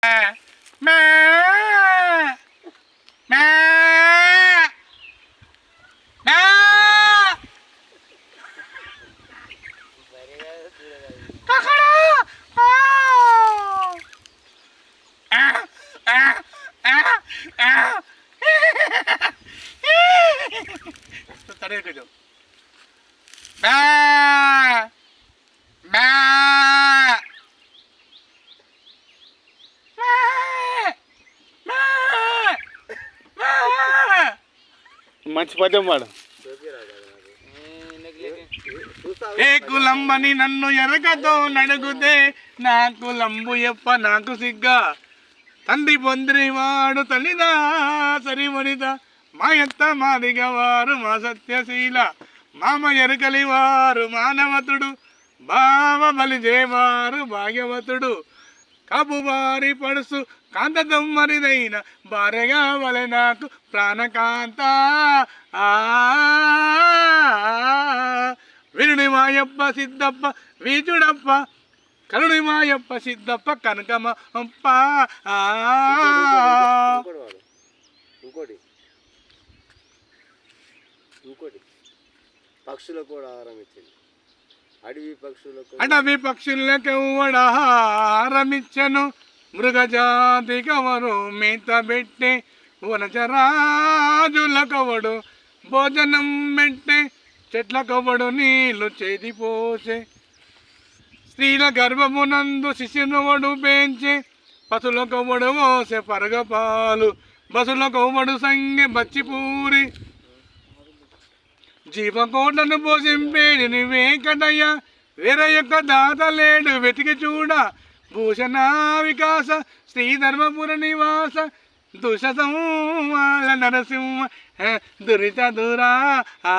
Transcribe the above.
మే మే మే kakara tadi kerja ba ba మంచి పద్యం వాడు. ఏ కులంబని నన్ను ఎరగతో నడుగుతే నా కులంబు ఎప్ప నాకు సిగ్గా తండ్రి పొందిరి వాడు తల్లిదా సరిమణిద మా ఎత్త మాదిగవారు మా సత్యశీల మామ ఎరుకలి వారు మానవతుడు బావ బలిజేవారు భాగ్యవతుడు కబువారి పడుసు కాంతదమ్మరిదైన భార్యగా వలె నాకు ప్రాణకాంత వినుడి మాయప్ప సిద్ధప్ప వీచుడప్ప కరుడి మాయప్ప సిద్ధప్ప కనకమ్మ అప్ప. ఇంకోటి పక్షులకు కూడా ఆహారం ఇచ్చింది. అడవి పక్షులకు ఆహారమిచ్చను మృగజాతి కవరు మేత పెట్టే వనచరాజుల కవడు భోజనం పెట్టే చెట్ల కవడు నీళ్లు చేదిపోసే స్త్రీల గర్భమునందు శిశునువడు పెంచే పశుల కవ్వడు మోసే పరగపాలు బసుల కవ్వడు సంగె బచ్చిపూరి జీవకోటను పోసింపేడిని వేకటయ్య వేరే యొక్క దాత లేడు వెతికి చూడ భూషణ వికాస శ్రీధర్మపుర నివాస దుషసంవాల నరసింహ దురిత దురా ఆ